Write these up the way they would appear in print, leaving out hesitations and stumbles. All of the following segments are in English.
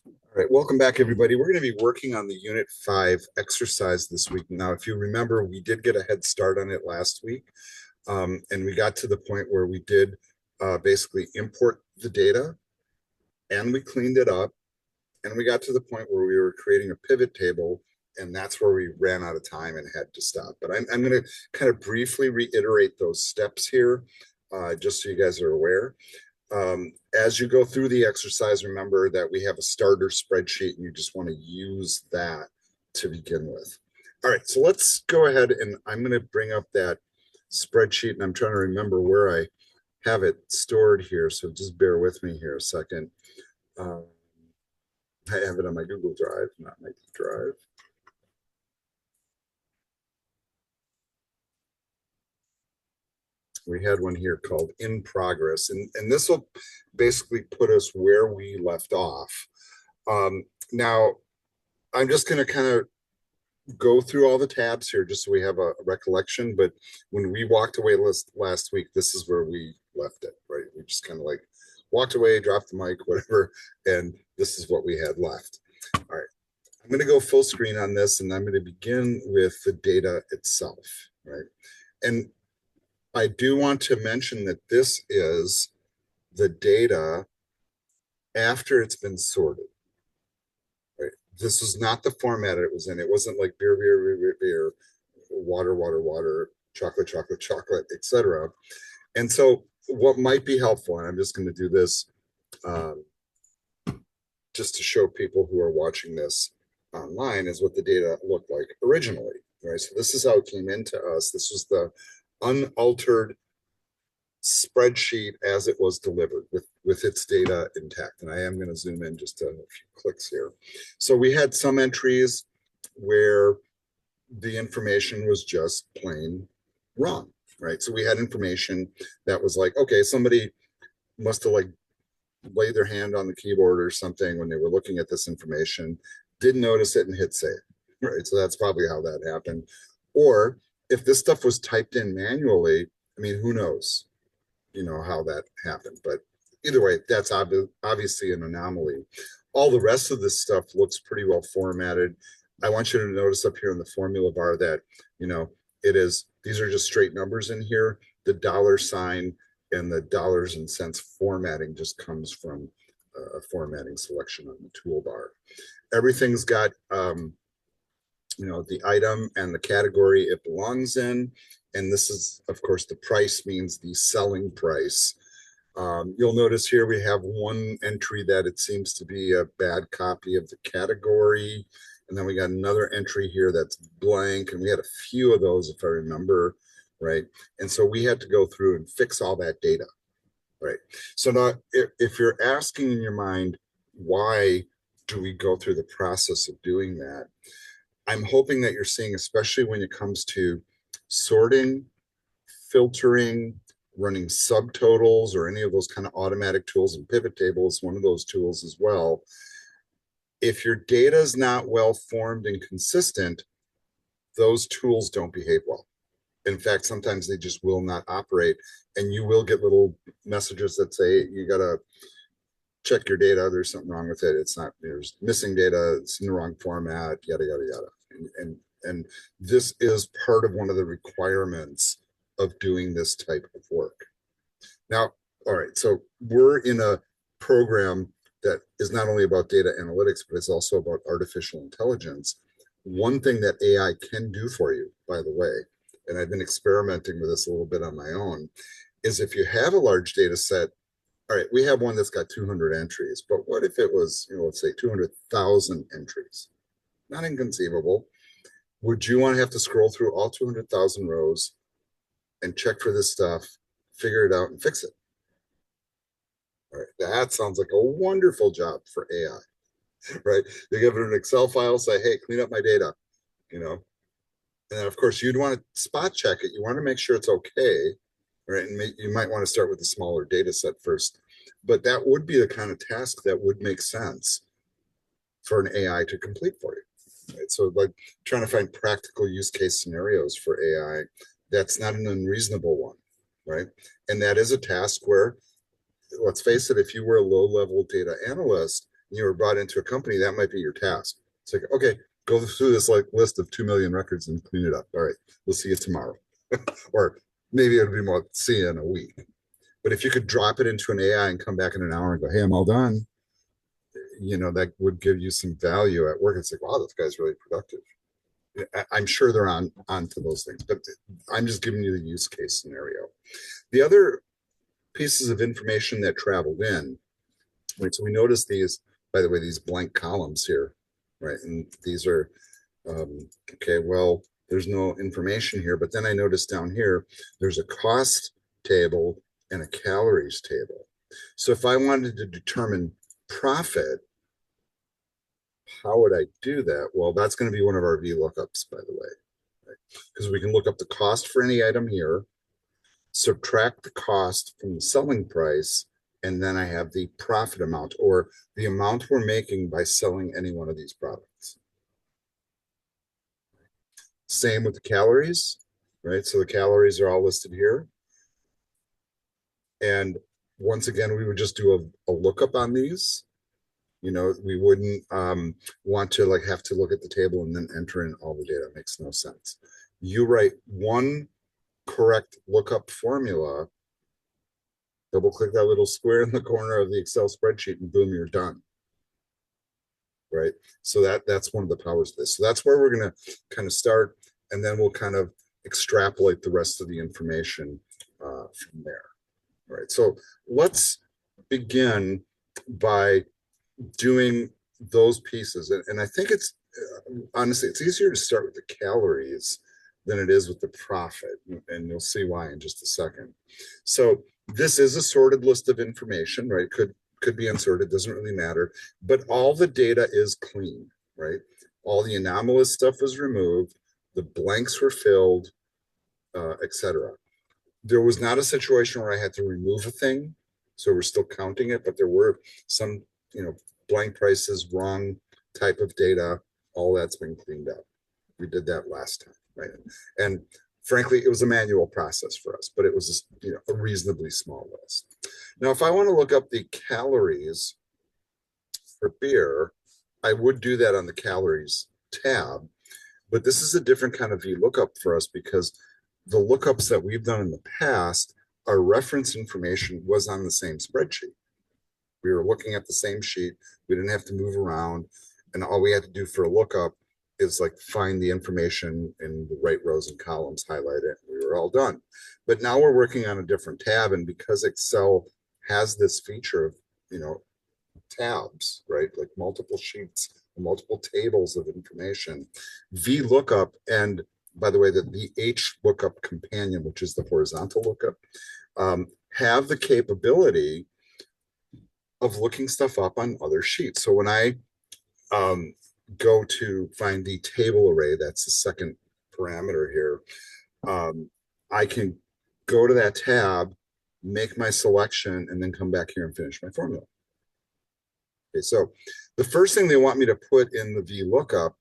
All right, welcome back, everybody. We're going to be working on the Unit 5 exercise this week. Now, if you remember, we did get a head start on it last week, and we got to the point where we did basically import the data, and we cleaned it up, and we got to the point where we were creating a pivot table, and that's where we ran out of time and had to stop. But I'm going to kind of briefly reiterate those steps here, just so you guys are aware. As you go through the exercise, remember that we have a starter spreadsheet and you just want to use that to begin with. All right, so let's go ahead and I'm going to bring up that spreadsheet and I'm trying to remember where I have it stored here. So just bear with me here a second. Um, I have it on my Google Drive, not my Drive. We had one here called in progress, and this will basically put us where we left off. Now, I'm just going to kind of go through all the tabs here just so we have a recollection. But when we walked away last week, this is where we left it, right? We just kind of like walked away, dropped the mic, whatever, and this is what we had left. All right. I'm going to go full screen on this, and I'm going to begin with the data itself, right? And I do want to mention that this is the data after it's been sorted. Right? This was not the format it was in. It wasn't like beer, beer, beer, beer, beer, water, water, water, chocolate, chocolate, chocolate, etc. And so, what might be helpful, and I'm just going to do this um, just to show people who are watching this online, is what the data looked like originally. Right. So this is how it came into us. This was the unaltered spreadsheet as it was delivered with its data intact. And I am going to zoom in just a few clicks here. So we had some entries where the information was just plain wrong, right? So we had information that was like, okay, somebody must have like laid their hand on the keyboard or something when they were looking at this information, didn't notice it and hit save, right? So that's probably how that happened. Or if this stuff was typed in manually, I mean, who knows? How that happened, but either way, that's obviously an anomaly. All the rest of this stuff looks pretty well formatted. I want you to notice up here in the formula bar that these are just straight numbers in here. The dollar sign and the dollars and cents formatting just comes from a formatting selection on the toolbar. Everything's got the item and the category it belongs in. And this is, of course, the price means the selling price. You'll notice here we have one entry that it seems to be a bad copy of the category. And then we got another entry here that's blank. And we had a few of those, if I remember, right? And so we had to go through and fix all that data, right? So now, if you're asking in your mind, why do we go through the process of doing that? I'm hoping that you're seeing, especially when it comes to sorting, filtering, running subtotals, or any of those kind of automatic tools, and pivot table is one of those tools as well. If your data is not well formed and consistent, those tools don't behave well. In fact, sometimes they just will not operate, and you will get little messages that say you got to check your data. There's something wrong with it. It's not. There's missing data. It's in the wrong format. Yada yada yada. And this is part of one of the requirements of doing this type of work. Now, all right, so we're in a program that is not only about data analytics, but it's also about artificial intelligence. One thing that AI can do for you, by the way, and I've been experimenting with this a little bit on my own, is if you have a large data set, all right, we have one that's got 200 entries, but what if it was, let's say 200,000 entries? Not inconceivable. Would you want to have to scroll through all 200,000 rows and check for this stuff, figure it out, and fix it? All right, that sounds like a wonderful job for AI, right? You give it an Excel file, say, hey, clean up my data, you know, and then of course you'd want to spot check it. You want to make sure it's okay, right? And you might want to start with a smaller data set first, but that would be the kind of task that would make sense for an AI to complete for you. Right? So like trying to find practical use case scenarios for AI, that's not an unreasonable one, right? And that is a task where, let's face it, if you were a low level data analyst, you were brought into a company, that might be your task. It's like, okay, go through this like list of 2 million records and clean it up. All right, we'll see you tomorrow. Or maybe it'll be more, see you in a week. But if you could drop it into an AI and come back in an hour and go, hey, I'm all done, that would give you some value at work. It's like, wow, this guy's really productive. I'm sure they're on to those things, but I'm just giving you the use case scenario. The other pieces of information that traveled in, right? So we noticed these, by the way, these blank columns here, right? And these are, okay, well, there's no information here, but then I noticed down here, there's a cost table and a calories table. So if I wanted to determine profit, how would I do that? Well, that's going to be one of our VLOOKUPs, by the way, right? Because we can look up the cost for any item here, subtract the cost from the selling price, and then I have the profit amount, or the amount we're making by selling any one of these products. Same with the calories, right? So the calories are all listed here. And once again, we would just do a lookup on these. We wouldn't want to like have to look at the table and then enter in all the data. It makes no sense. You write one correct lookup formula, double click that little square in the corner of the Excel spreadsheet, and boom, you're done. Right? So that's one of the powers of this. So that's where we're going to kind of start, and then we'll kind of extrapolate the rest of the information from there. All right. So let's begin by doing those pieces. And I think it's honestly, it's easier to start with the calories than it is with the profit. And you'll see why in just a second. So this is a sorted list of information, right? Could be unsorted, doesn't really matter. But all the data is clean, right? All the anomalous stuff was removed, the blanks were filled, etc. There was not a situation where I had to remove a thing. So we're still counting it, but there were some, blank prices, wrong type of data, all that's been cleaned up. We did that last time, right? And frankly, it was a manual process for us, but it was a reasonably small list. Now, if I want to look up the calories for beer, I would do that on the calories tab, but this is a different kind of VLOOKUP for us because the lookups that we've done in the past, our reference information was on the same spreadsheet. We were looking at the same sheet. We didn't have to move around. And all we had to do for a lookup is like find the information in the right rows and columns, highlight it, and we were all done. But now we're working on a different tab. And because Excel has this feature of, tabs, right? Like multiple sheets, multiple tables of information, VLOOKUP, and by the way, the HLOOKUP companion, which is the horizontal lookup, have the capability of looking stuff up on other sheets. So when I go to find the table array, that's the second parameter here, I can go to that tab, make my selection, and then come back here and finish my formula. Okay, so the first thing they want me to put in the VLOOKUP,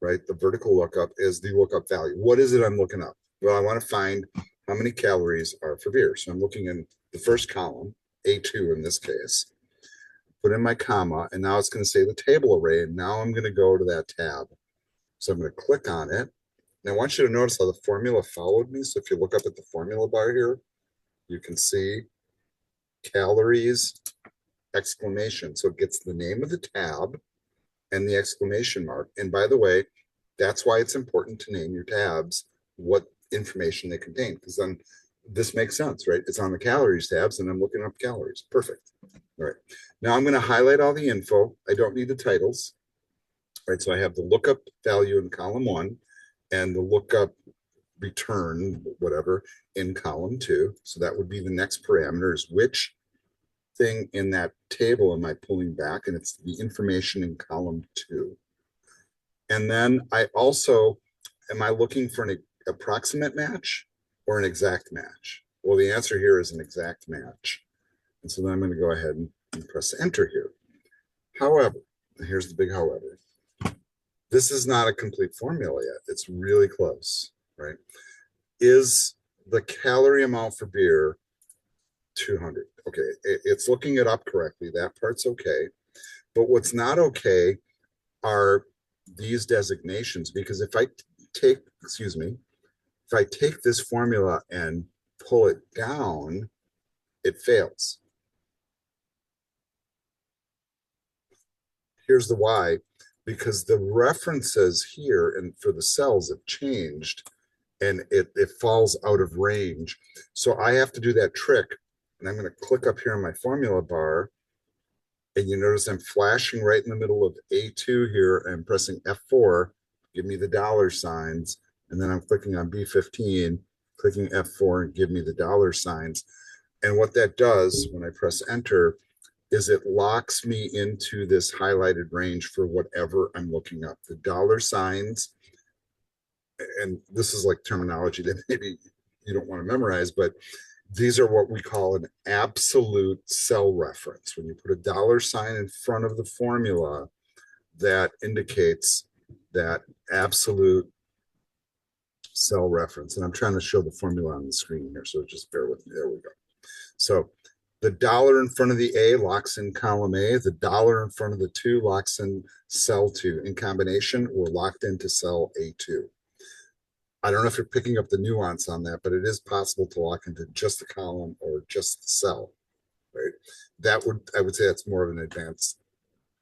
right, the vertical lookup, is the lookup value. What is it I'm looking up? Well, I want to find how many calories are for beer. So I'm looking in the first column, A2 in this case, put in my comma, and now it's going to say the table array, and now I'm going to go to that tab. So I'm going to click on it, and I want you to notice how the formula followed me. So if you look up at the formula bar here, you can see calories, exclamation. So it gets the name of the tab and the exclamation mark. And by the way, that's why it's important to name your tabs what information they contain, because then this makes sense, right? It's on the calories tabs and I'm looking up calories. Perfect. All right. Now I'm going to highlight all the info. I don't need the titles. All right. So I have the lookup value in column 1 and the lookup return, whatever, in column 2. So that would be the next parameter, is which thing in that table am I pulling back? And it's the information in column 2. And then I also, am I looking for an approximate match or an exact match? Well, the answer here is an exact match. And so then I'm going to go ahead and press enter here. However, here's the big however, this is not a complete formula yet. It's really close, right? Is the calorie amount for beer 200? Okay, it's looking it up correctly. That part's okay. But what's not okay are these designations, because if I take, excuse me, if I take this formula and pull it down, it fails. Here's the why, because the references here and for the cells have changed and it falls out of range. So I have to do that trick, and I'm going to click up here on my formula bar, and you notice I'm flashing right in the middle of A2 here and pressing F4, give me the dollar signs, and then I'm clicking on B15, clicking F4 and give me the dollar signs. And what that does when I press enter is it locks me into this highlighted range for whatever I'm looking up. The dollar signs, and this is like terminology that maybe you don't want to memorize, but these are what we call an absolute cell reference. When you put a dollar sign in front of the formula, that indicates that absolute cell reference. And I'm trying to show the formula on the screen here, so just bear with me. There we go. So the dollar in front of the A locks in column A. The dollar in front of the 2 locks in cell 2. In combination, we're locked into cell A2. I don't know if you're picking up the nuance on that, but it is possible to lock into just the column or just the cell, right? I would say that's more of an advanced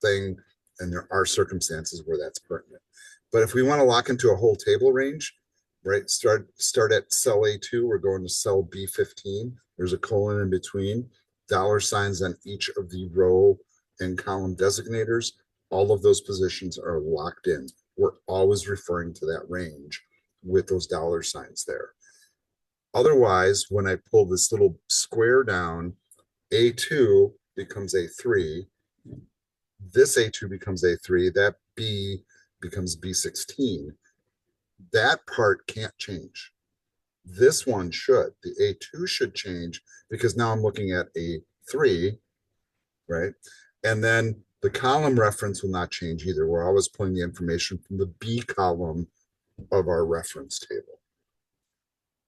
thing, and there are circumstances where that's pertinent. But if we want to lock into a whole table range, right, start at cell A2, we're going to cell B15. There's a colon in between, dollar signs on each of the row and column designators. All of those positions are locked in. We're always referring to that range with those dollar signs there. Otherwise, when I pull this little square down, A2 becomes A3. This A2 becomes A3. That B becomes B16. That part can't change. This one should. The A2 should change because now I'm looking at A3, right? And then the column reference will not change either. We're always pulling the information from the B column of our reference table.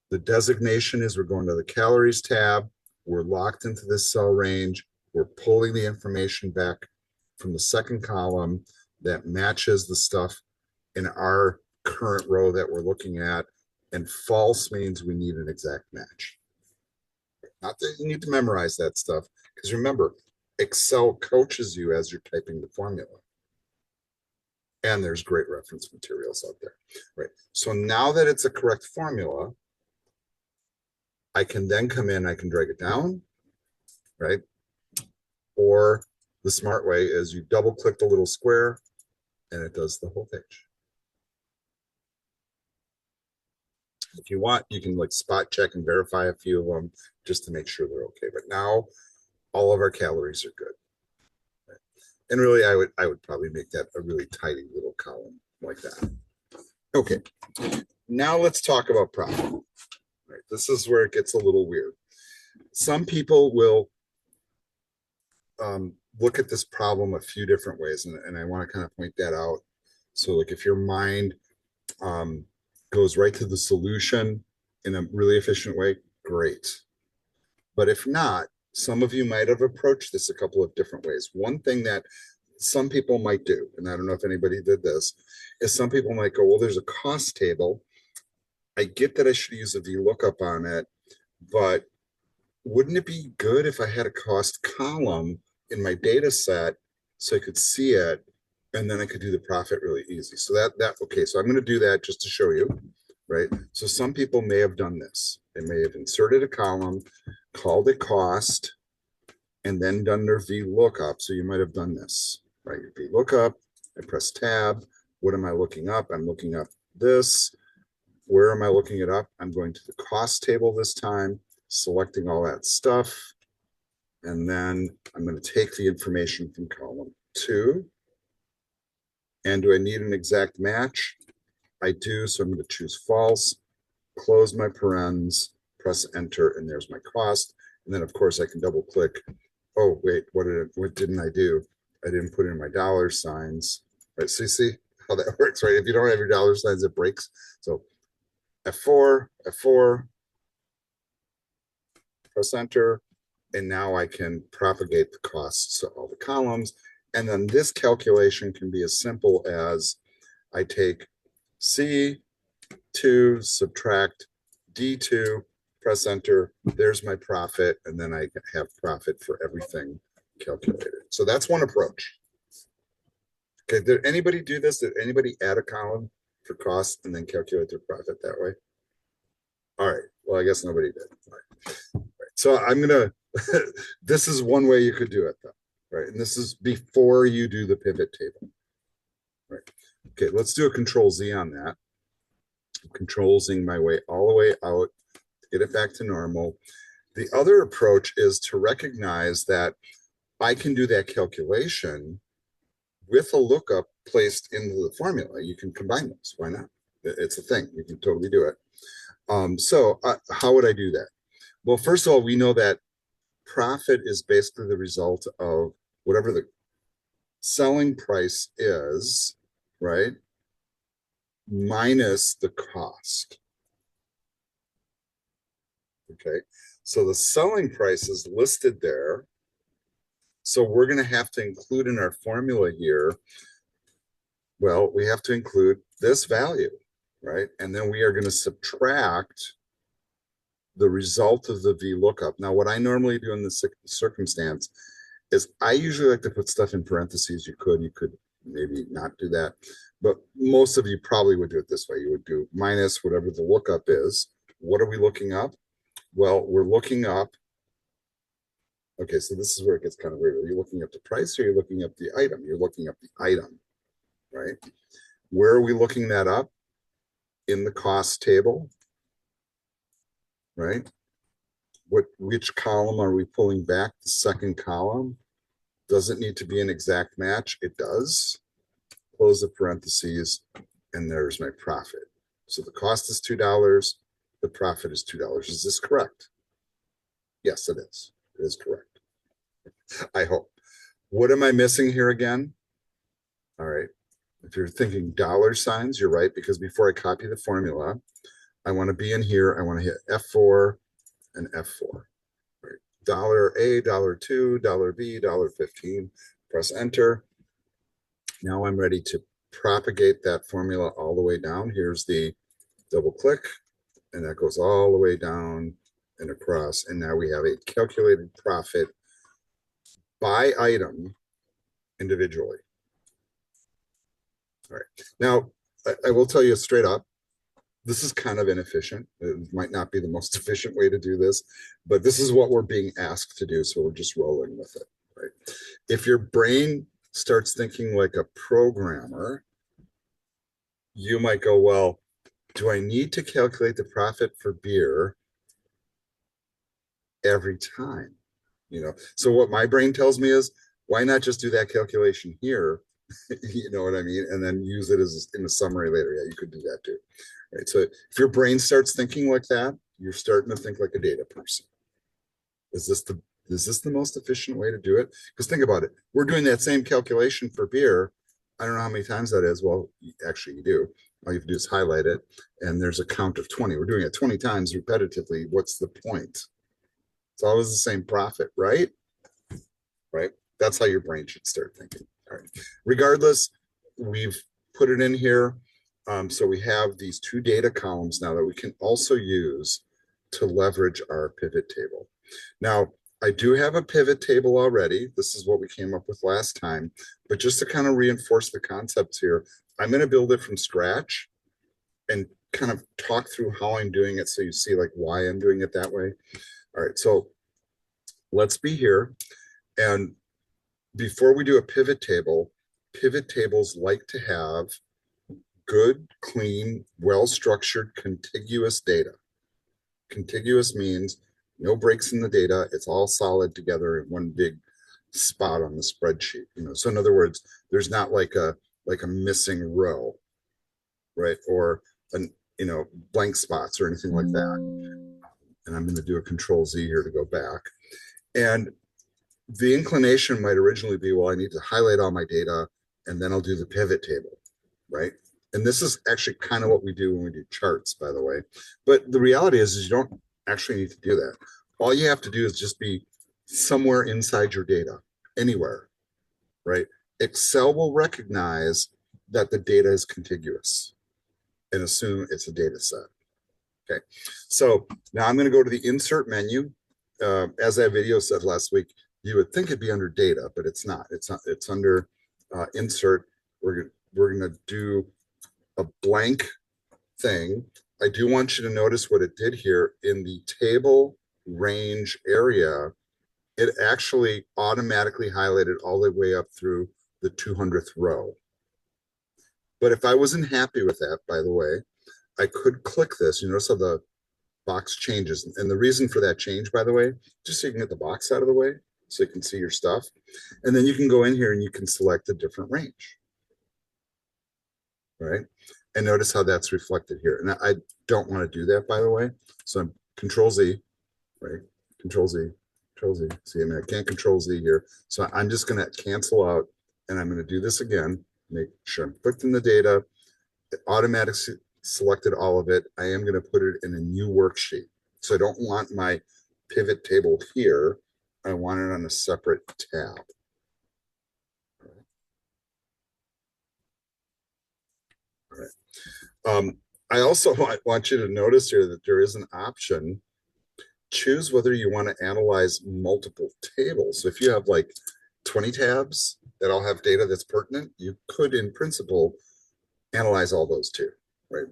The designation is we're going to the calories tab. We're locked into this cell range. We're pulling the information back from the second column that matches the stuff in our current row that we're looking at. And false means we need an exact match. Not that you need to memorize that stuff, because remember, Excel coaches you as you're typing the formula. And there's great reference materials out there, right? So now that it's a correct formula, I can then come in, I can drag it down, right? Or the smart way is you double click the little square and it does the whole page. If you want, you can like spot check and verify a few of them just to make sure they're okay. But now all of our calories are good. Right? And really, I would probably make that a really tidy little column like that. Okay, now let's talk about profit. Right, this is where it gets a little weird. Some people will look at this problem a few different ways, and I want to kind of point that out. So, like, if your mind goes right to the solution in a really efficient way, great. But if not, some of you might have approached this a couple of different ways. One thing that some people might do, and I don't know if anybody did this, is some people might go, well, there's a cost table. I get that I should use a VLOOKUP on it, but wouldn't it be good if I had a cost column in my data set so I could see it and then I could do the profit really easy? So okay, so I'm going to do that just to show you, right? So some people may have done this. They may have inserted a column, called it cost, and then done their VLOOKUP. So you might have done this, right? Your VLOOKUP, I press tab. What am I looking up? I'm looking up this. Where am I looking it up? I'm going to the cost table this time, selecting all that stuff. And then I'm going to take the information from column 2. And do I need an exact match? I do, so I'm going to choose false, close my parens, press enter, and there's my cost. And then, of course, I can double click. Oh, wait, what didn't I do? I didn't put in my dollar signs. Right, so you see how that works, right? If you don't have your dollar signs, it breaks. So F4, F4, press enter, and now I can propagate the costs to all the columns. And then this calculation can be as simple as I take C2, subtract D2, press enter, there's my profit, and then I have profit for everything calculated. So that's one approach. Okay, did anybody do this? Did anybody add a column for cost and then calculate their profit that way? All right, well, I guess nobody did. All right. All right. So I'm gonna, this is one way you could do it though, right? And this is before you do the pivot table, right? Okay, let's do a control Z on that. Control Z my way all the way out, get it back to normal. The other approach is to recognize that I can do that calculation with a lookup placed into the formula. You can combine those. Why not? It's a thing. You can totally do it. So how would I do that? Well, first of all, we know that profit is basically the result of whatever the selling price is, right? Minus the cost. Okay, so the selling price is listed there. So we're going to have to include in our formula here, well, we have to include this value, right? And then we are going to subtract the result of the VLOOKUP. Now, what I normally do in this circumstance is I usually like to put stuff in parentheses. You could maybe not do that, but most of you probably would do it this way. You would do minus whatever the lookup is. What are we looking up? Well, we're looking up. Okay, so this is where it gets kind of weird. Are you looking up the price or are you looking up the item? You're looking up the item, right? Where are we looking that up? In the cost table, right? Which column are we pulling back? The second column. Does it need to be an exact match? It does. Close the parentheses, and there's my profit. So the cost is $2. The profit is $2. Is this correct? Yes, it is. It is correct. I hope. What am I missing here again? All right. If you're thinking dollar signs, you're right, because before I copy the formula, I want to be in here. I want to hit F4 and F4. Right. Dollar A, $2, dollar B, $15. Press enter. Now I'm ready to propagate that formula all the way down. Here's the double click, and that goes all the way down and across. And now we have a calculated profit by item individually. All right. Now, I will tell you straight up, this is kind of inefficient. It might not be the most efficient way to do this, but this is what we're being asked to do. So we're just rolling with it, right? If your brain starts thinking like a programmer, you might go, well, do I need to calculate the profit for beer every time? You know, so what my brain tells me is, why not just do that calculation here? You know what I mean? And then use it as in a summary later. Yeah, you could do that too. Right. So if your brain starts thinking like that, you're starting to think like a data person. Is this the most efficient way to do it? Because think about it. We're doing that same calculation for beer. I don't know how many times that is. Well, actually you do. All you have to do is highlight it, and there's a count of 20. We're doing it 20 times repetitively. What's the point? It's always the same profit, right? Right. That's how your brain should start thinking. All right. Regardless, we've put it in here. So we have these two data columns now that we can also use to leverage our pivot table. Now, I do have a pivot table already. This is what we came up with last time. But just to kind of reinforce the concepts here, I'm going to build it from scratch and kind of talk through how I'm doing it so you see like why I'm doing it that way. All right, so let's be here. And before we do a pivot tables like to have good, clean, well-structured, contiguous data. Contiguous means no breaks in the data. It's all solid together in one big spot on the spreadsheet. You know, so in other words, there's not like a missing row, right? Or blank spots or anything like that. And I'm going to do a control Z here to go back. And the inclination might originally be, well, I need to highlight all my data and then I'll do the pivot table, right? And this is actually kind of what we do when we do charts, by the way. But the reality is you don't actually need to do that. All you have to do is just be somewhere inside your data, anywhere, right? Excel will recognize that the data is contiguous and assume it's a data set. Okay, so now I'm going to go to the insert menu. As that video said last week, you would think it'd be under data, but it's not. It's not. It's under insert. We're going to do a blank thing. I do want you to notice what it did here in the table range area. It actually automatically highlighted all the way up through the 200th row. But if I wasn't happy with that, by the way, I could click this. You notice how the box changes. And the reason for that change, by the way, just so you can get the box out of the way, so you can see your stuff. And then you can go in here and you can select a different range. Right? And notice how that's reflected here. And I don't want to do that, by the way. So I'm Control Z, right? Control Z, Control Z. See, I mean, I can't Control Z here. So I'm just going to cancel out, and I'm going to do this again. Make sure I'm clicked in the data. It automatically selected all of it. I am going to put it in a new worksheet. So I don't want my pivot table here. I want it on a separate tab. All right. I also want you to notice here that there is an option. Choose whether you want to analyze multiple tables. So if you have like 20 tabs that all have data that's pertinent, you could, in principle, analyze all those too, right?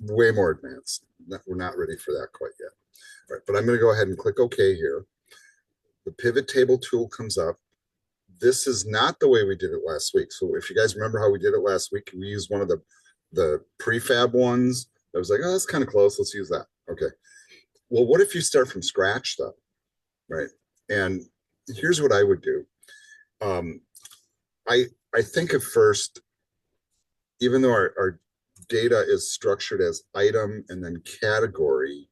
Way more advanced. We're not ready for that quite yet. All right, but I'm going to go ahead and click OK here. The pivot table tool comes up. This is not the way we did it last week. So if you guys remember how we did it last week, we used one of the prefab ones. I was like, oh, that's kind of close. Let's use that. Okay. Well, what if you start from scratch though, right? And here's what I would do. I think at first, even though our data is structured as item and then category,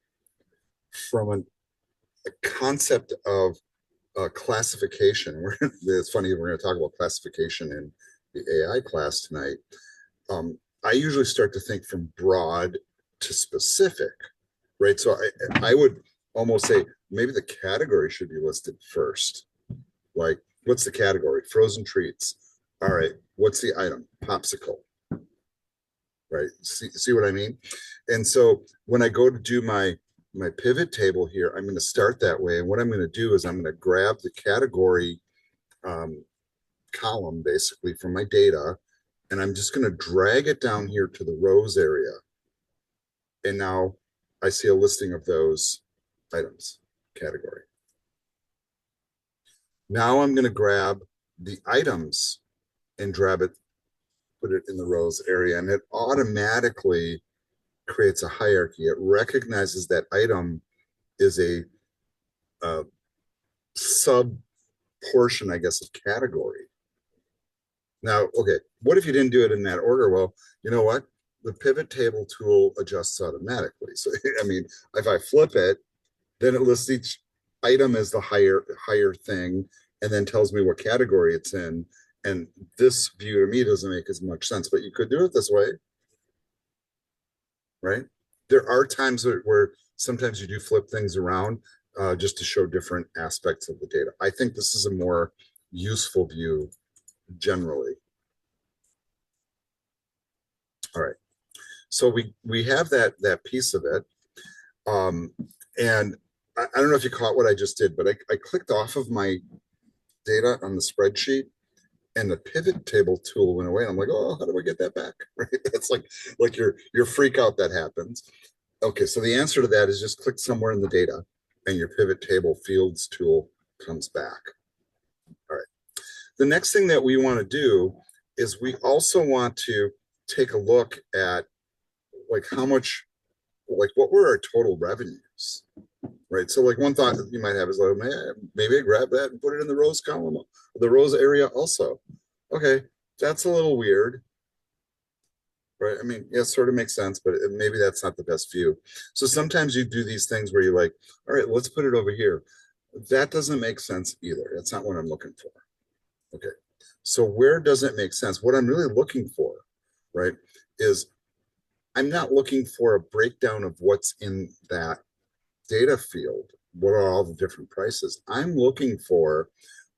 from a concept of classification, it's funny, we're going to talk about classification in the AI class tonight. I usually start to think from broad to specific, right? So I would almost say maybe the category should be listed first. Like, what's the category? Frozen treats. All right, what's the item? Popsicle. Right, see what I mean? And so when I go to do my pivot table here, I'm going to start that way. And what I'm going to do is I'm going to grab the category column basically from my data, and I'm just going to drag it down here to the rows area. And now I see a listing of those items category. Now I'm going to grab the items and put it in the rows area, and it automatically creates a hierarchy. It recognizes that item is a sub portion, I guess, of category. Now, okay, what if you didn't do it in that order? Well, you know what? The pivot table tool adjusts automatically. So, I mean, if I flip it, then it lists each item as the higher thing, and then tells me what category it's in. And this view to me doesn't make as much sense, but you could do it this way, right? There are times where sometimes you do flip things around just to show different aspects of the data. I think this is a more useful view generally. All right, so we have that piece of it, and I don't know if you caught what I just did, but I clicked off of my data on the spreadsheet, and the pivot table tool went away. And I'm like, oh, how do I get that back? Right? That's like your freak out that happens. Okay, so the answer to that is just click somewhere in the data, and your pivot table fields tool comes back. All right. The next thing that we want to do is we also want to take a look at like how much, like what were our total revenues, right? So like one thought that you might have is like, man, maybe I grab that and put it in the rows column, the rows area also. Okay, that's a little weird, right? I mean, yeah, it sort of makes sense, but maybe that's not the best view. So sometimes you do these things where you're like, all right, let's put it over here. That doesn't make sense either. That's not what I'm looking for. Okay, so where does it make sense? What I'm really looking for, right, is I'm not looking for a breakdown of what's in that data field. What are all the different prices? I'm looking for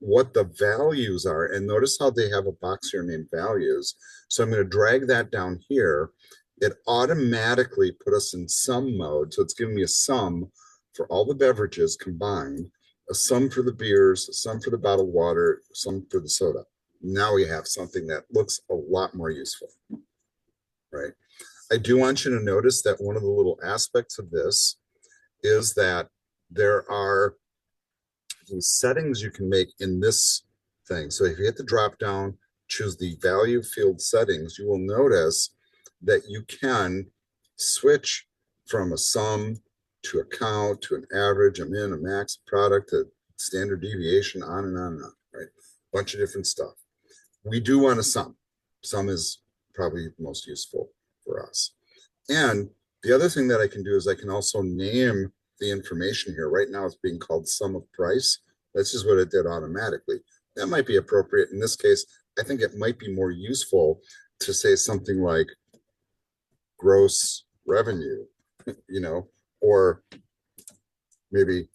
what the values are. And notice how they have a box here named values. So I'm going to drag that down here. It automatically put us in sum mode. So it's giving me a sum for all the beverages combined, a sum for the beers, a sum for the bottled water, a sum for the soda. Now we have something that looks a lot more useful, right? I do want you to notice that one of the little aspects of this is that there are these settings you can make in this thing. So if you hit the drop down, choose the value field settings, you will notice that you can switch from a sum to a count to an average, a min, a max, a product, a standard deviation, on and on and on, right? Bunch of different stuff. We do want a sum. Sum is probably most useful for us. And the other thing that I can do is I can also name the information here. Right now it's being called sum of price. That's just what it did automatically. That might be appropriate. In this case, I think it might be more useful to say something like gross revenue, or maybe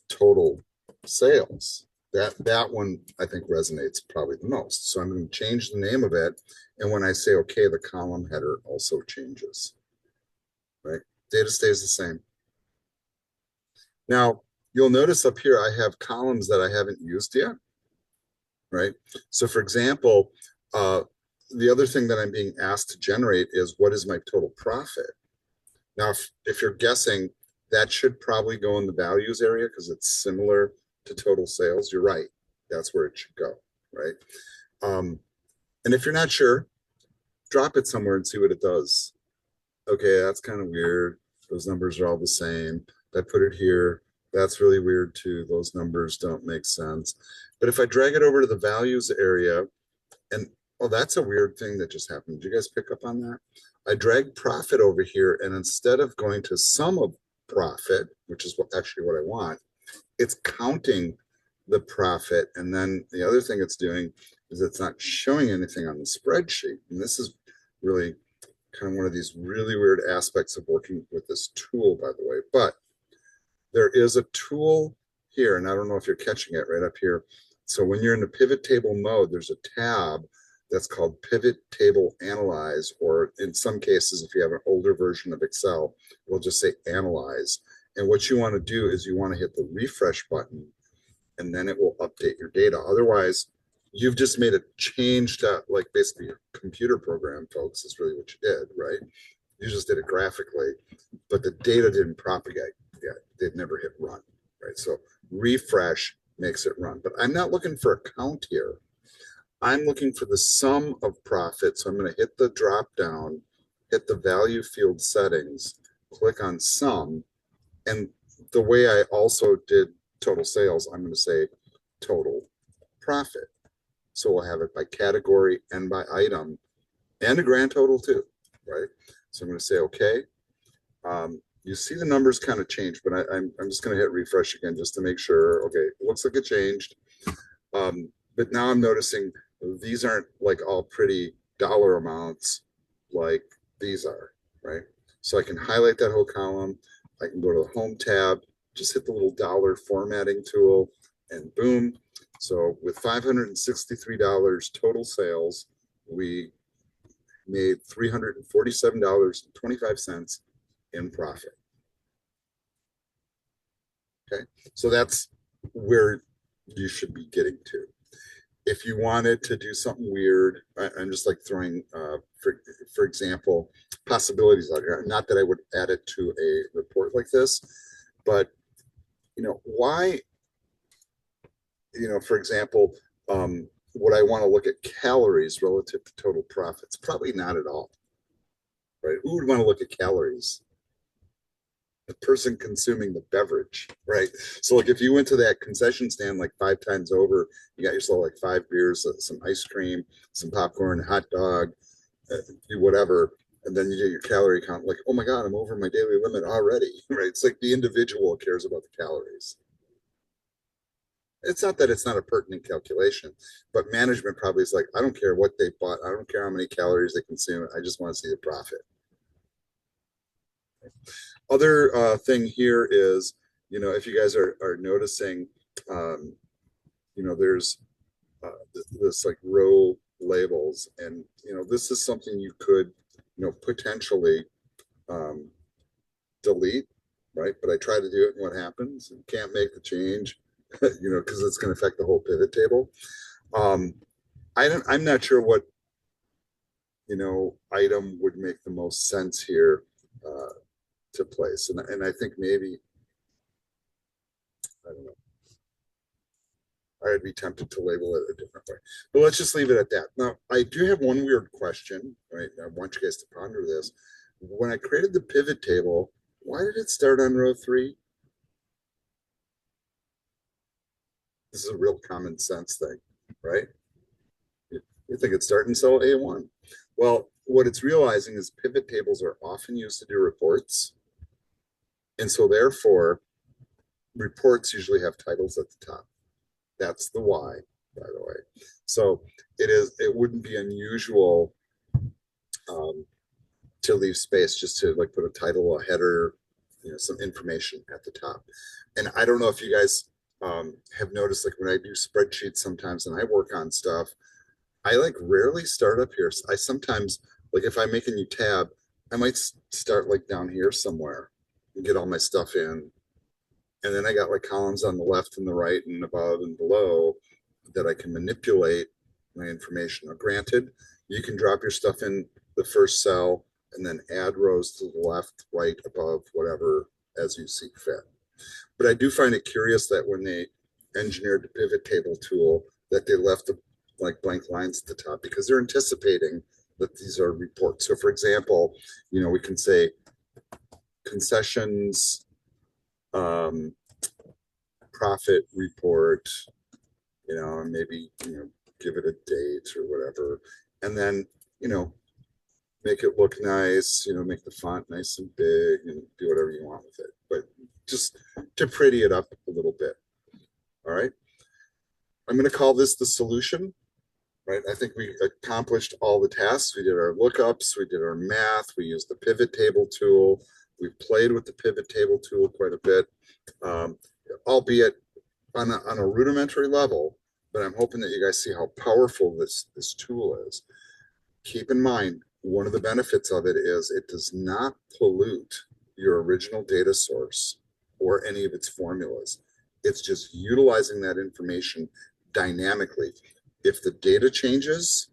total sales. That one I think resonates probably the most. So I'm going to change the name of it. And when I say okay, the column header also changes, right? Data stays the same. Now, you'll notice up here, I have columns that I haven't used yet, right? So for example, the other thing that I'm being asked to generate is what is my total profit? Now, if you're guessing, that should probably go in the values area because it's similar to total sales. You're right. That's where it should go, right? And if you're not sure, drop it somewhere and see what it does. Okay, that's kind of weird. Those numbers are all the same. I put it here. That's really weird too. Those numbers don't make sense. But if I drag it over to the values area, and oh, that's a weird thing that just happened. Did you guys pick up on that? I drag profit over here, and instead of going to sum of profit, which is actually what I want, it's counting the profit. And then the other thing it's doing is it's not showing anything on the spreadsheet. And this is really kind of one of these really weird aspects of working with this tool, by the way. But there is a tool here, and I don't know if you're catching it right up here. So when you're in the pivot table mode, there's a tab that's called Pivot Table Analyze, or in some cases, if you have an older version of Excel, it'll just say Analyze. And what you want to do is you want to hit the refresh button, and then it will update your data. Otherwise, you've just made a change to like basically your computer program, folks, is really what you did, right? You just did it graphically, but the data didn't propagate yet. They'd never hit run, right? So refresh makes it run. But I'm not looking for a count here. I'm looking for the sum of profit. So I'm going to hit the drop down, hit the value field settings, click on sum. And the way I also did total sales, I'm going to say total profit. So we'll have it by category and by item and a grand total too, right? So I'm going to say, okay. You see the numbers kind of change, but I'm just going to hit refresh again just to make sure. Okay, it looks like it changed. But now I'm noticing these aren't like all pretty dollar amounts like these are, right? So I can highlight that whole column. I can go to the home tab, just hit the little dollar formatting tool, and boom. So with $563 total sales, we made $347.25 in profit. Okay, so that's where you should be getting to. If you wanted to do something weird, I'm just like throwing, for example, possibilities out here. Not that I would add it to a report like this, but why, for example, would I want to look at calories relative to total profits? Probably not at all, right? Who would want to look at calories? The person consuming the beverage, right? So like if you went to that concession stand like 5 times over, you got yourself like 5 beers, some ice cream, some popcorn, hot dog, whatever, and then you get your calorie count, like, oh my God, I'm over my daily limit already, right? It's like the individual cares about the calories. It's not that it's not a pertinent calculation, but management probably is like, I don't care what they bought. I don't care how many calories they consume. I just want to see the profit. Other thing here is, if you guys are noticing, there's this like row labels, and this is something you could potentially delete, right? But I try to do it, and what happens? You can't make the change, because it's going to affect the whole pivot table. I'm not sure what item would make the most sense here to place, and I think maybe, I don't know, I'd be tempted to label it a different way, but let's just leave it at that. Now, I do have one weird question, right? I want you guys to ponder this. When I created the pivot table, why did it start on row 3? This is a real common sense thing, right? You think it's starting cell A1. Well, what it's realizing is pivot tables are often used to do reports. And so therefore, reports usually have titles at the top. That's the why, by the way. So it wouldn't be unusual to leave space just to like put a title, a header, some information at the top. And I don't know if you guys have noticed, like when I do spreadsheets sometimes and I work on stuff, I like rarely start up here. I sometimes, like if I make a new tab, I might start like down here somewhere and get all my stuff in. And then I got like columns on the left and the right and above and below that I can manipulate my information. Now, granted, you can drop your stuff in the first cell and then add rows to the left, right, above, whatever, as you see fit. But I do find it curious that when they engineered the pivot table tool, that they left the like blank lines at the top, because they're anticipating that these are reports. So for example, we can say concessions, profit report, and maybe, give it a date or whatever. And then, make it look nice, make the font nice and big and do whatever you want with it. But just to pretty it up a little bit. All right. I'm going to call this the solution, right? I think we accomplished all the tasks. We did our lookups, we did our math, we used the pivot table tool. We played with the pivot table tool quite a bit, albeit on a rudimentary level, but I'm hoping that you guys see how powerful this tool is. Keep in mind, one of the benefits of it is it does not pollute your original data source or any of its formulas. It's just utilizing that information dynamically. If the data changes,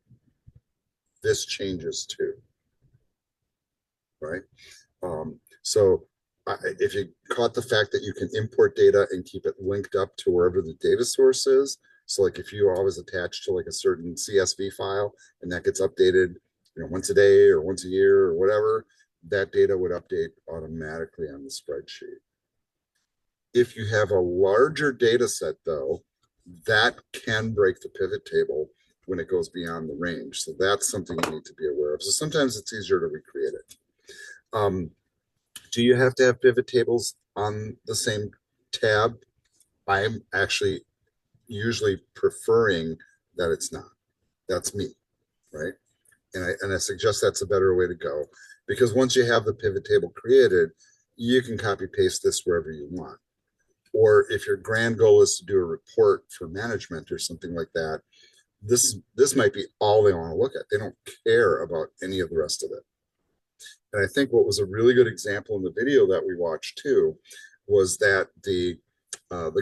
this changes too, right? So if you caught the fact that you can import data and keep it linked up to wherever the data source is, so like if you are always attached to like a certain CSV file and that gets updated, once a day or once a year or whatever, that data would update automatically on the spreadsheet. If you have a larger data set though, that can break the pivot table when it goes beyond the range. So that's something you need to be aware of. So sometimes it's easier to recreate it. Do you have to have pivot tables on the same tab? I'm actually usually preferring that it's not. That's me, right? And I suggest that's a better way to go, because once you have the pivot table created, you can copy paste this wherever you want. Or if your grand goal is to do a report for management or something like that, this might be all they want to look at. They don't care about any of the rest of it. And I think what was a really good example in the video that we watched too was that the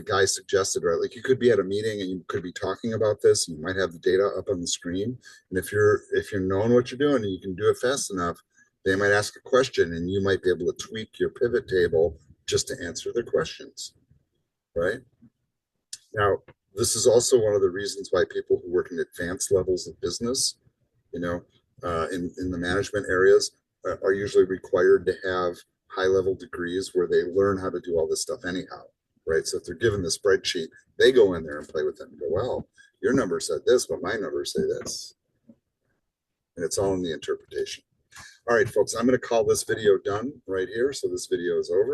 guy suggested, right, like you could be at a meeting and you could be talking about this and you might have the data up on the screen, and if you're knowing what you're doing and you can do it fast enough, they might ask a question and you might be able to tweak your pivot table just to answer their questions, right? Now, this is also one of the reasons why people who work in advanced levels of business, in the management areas, are usually required to have high-level degrees where they learn how to do all this stuff anyhow, right? So if they're given the spreadsheet, they go in there and play with it and go, well, your number said this, but my numbers say this. And it's all in the interpretation. All right, folks, I'm going to call this video done right here. So this video is over.